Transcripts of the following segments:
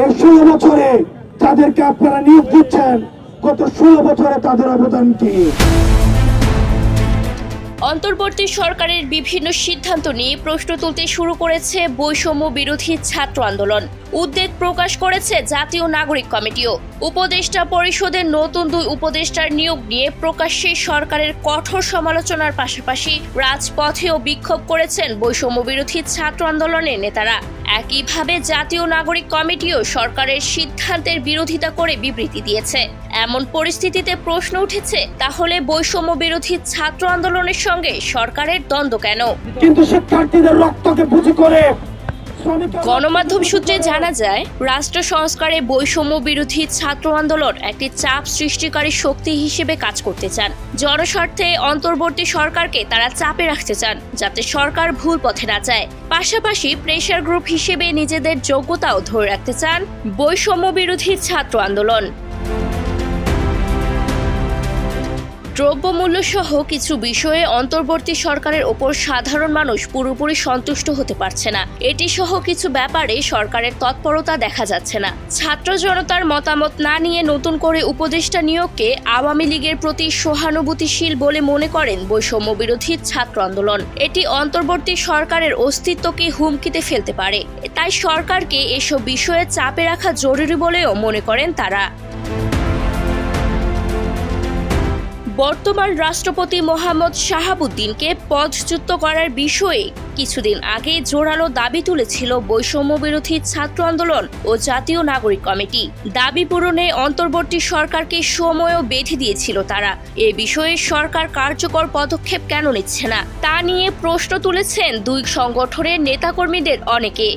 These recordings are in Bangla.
এই 16 বছরে যাদেরকে আপনারা নিয়োগ দিচ্ছেন গত 16 বছরে তাদের অবদান কি? অন্তর্বর্তী সরকারের বিভিন্ন সিদ্ধান্ত নিয়ে প্রশ্ন তুলতে শুরু করেছে বৈষম্য বিরোধী ছাত্র আন্দোলন। উদ্বেগ প্রকাশ করেছে জাতীয় নাগরিক কমিটিও। উপদেষ্টা পরিষদের নতুন 2 উপদেষ্টার নিয়োগ নিয়ে প্রকাশ্যে সরকারের কঠোর সমালোচনার পাশাপাশি রাজপথেও বিক্ষোভ করেছেন বৈষম্য বিরোধী ছাত্র আন্দোলনের নেতারা। একইভাবে জাতীয় নাগরিক কমিটিও সরকারের সিদ্ধান্তের বিরোধিতা করে বিবৃতি দিয়েছে। এমন পরিস্থিতিতে প্রশ্ন উঠেছে, তাহলে বৈষম্য বিরোধী ছাত্র আন্দোলনের সঙ্গে সরকারের দ্বন্দ্ব কেন? কিন্তু শিক্ষার্থীদের রক্তকে পুঁজি করে গণমাধ্যম সূত্রে জানা যায়, রাষ্ট্র সংস্কারে বৈষম্য বিরোধী ছাত্র আন্দোলন একটি চাপ সৃষ্টিকারী শক্তি হিসেবে কাজ করতে চান। জনস্বার্থে অন্তর্বর্তী সরকারকে তারা চাপে রাখতে চান, যাতে সরকার ভুল পথে না যায়। পাশাপাশি প্রেসার গ্রুপ হিসেবে নিজেদের যোগ্যতাও ধরে রাখতে চান বৈষম্য বিরোধী ছাত্র আন্দোলন। দ্রব্যমূল্য সহ কিছু বিষয়ে অন্তর্বর্তী সরকারের ওপর সাধারণ মানুষ পুরোপুরি সন্তুষ্ট হতে পারছে না। এটি সহ কিছু ব্যাপারে সরকারের তৎপরতা দেখা যাচ্ছে না। ছাত্র জনতার মতামত না নিয়ে নতুন করে উপদেষ্টা নিয়োগকে আওয়ামী লীগের প্রতি সহানুভূতিশীল বলে মনে করেন বৈষম্য বিরোধী ছাত্র আন্দোলন। এটি অন্তর্বর্তী সরকারের অস্তিত্বকে হুমকিতে ফেলতে পারে। তাই সরকারকে এসব বিষয়ে চাপে রাখা জরুরি বলেও মনে করেন তারা। বর্তমান রাষ্ট্রপতি মোহাম্মদ শাহাবুদ্দিনকে পদচ্যুত করার বিষয়ে কিছুদিন আগে জোরালো দাবি তুলেছিল বৈষম্য বিরোধী ছাত্র আন্দোলন ও জাতীয় নাগরিক কমিটি। দাবি পূরণে অন্তর্বর্তী সরকারকে সময়ও বেঁধে দিয়েছিল তারা। এ বিষয়ে সরকার কার্যকর পদক্ষেপ কেন নিচ্ছে না, তা নিয়ে প্রশ্ন তুলেছেন 2 সংগঠনের নেতাকর্মীদের অনেকে।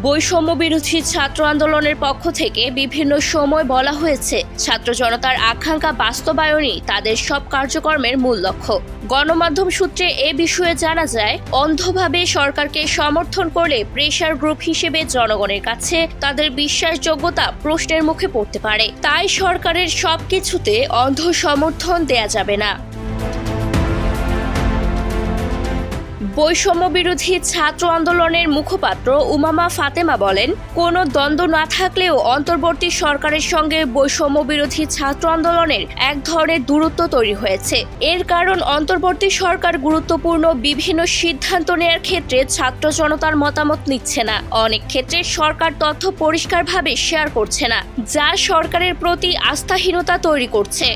বৈষম্য বিরোধী ছাত্র আন্দোলনের পক্ষ থেকে বিভিন্ন সময় বলা হয়েছে, ছাত্র জনতার আকাঙ্ক্ষা বাস্তবায়নই তাদের সব কার্যক্রমের মূল লক্ষ্য। গণমাধ্যম সূত্রে এ বিষয়ে জানা যায়, অন্ধভাবে সরকারকে সমর্থন করলে প্রেসার গ্রুপ হিসেবে জনগণের কাছে তাদের বিশ্বাসযোগ্যতা প্রশ্নের মুখে পড়তে পারে। তাই সরকারের সবকিছুতে অন্ধ সমর্থন দেয়া যাবে না। বৈষম্য বিরোধী ছাত্র আন্দোলনের মুখপাত্র উমামা ফাতেমা বলেন, কোনো দ্বন্দ্ব না থাকলেও অন্তর্বর্তী সরকারের সঙ্গে বৈষম্য বিরোধী ছাত্র আন্দোলনের এক ধরনের দূরত্ব তৈরি হয়েছে। এর কারণ অন্তর্বর্তী সরকার গুরুত্বপূর্ণ বিভিন্ন সিদ্ধান্ত নেয়ার ক্ষেত্রে ছাত্র জনতার মতামত নিচ্ছে না। অনেক ক্ষেত্রে সরকার তথ্য পরিষ্কারভাবে শেয়ার করছে না, যা সরকারের প্রতি আস্থাহীনতা তৈরি করছে।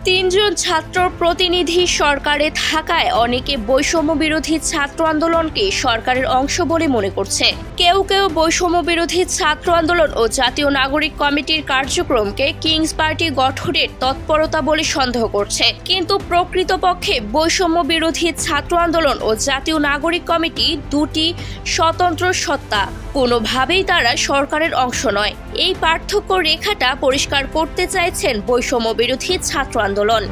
3 জন ছাত্র প্রতিনিধি সরকারে থাকায় অনেকে বৈষম্য বিরোধী ছাত্র আন্দোলনকে সরকারের অংশ বলে মনে করছে। কেউ কেউ বৈষম্য বিরোধী ছাত্র আন্দোলন ও জাতীয় নাগরিক কমিটির কার্যক্রমকে কিংস পার্টি গঠনের তৎপরতা বলে সন্দেহ করছে। কিন্তু প্রকৃতপক্ষে বৈষম্য বিরোধী ছাত্র আন্দোলন ও জাতীয় নাগরিক কমিটি 2টি স্বতন্ত্র সত্তা, কোনোভাবেই তারা সরকারের অংশ নয়। এই পার্থক্য রেখাটা পরিষ্কার করতে চাইছেন বৈষম্য বিরোধী ছাত্র আন্দোলন।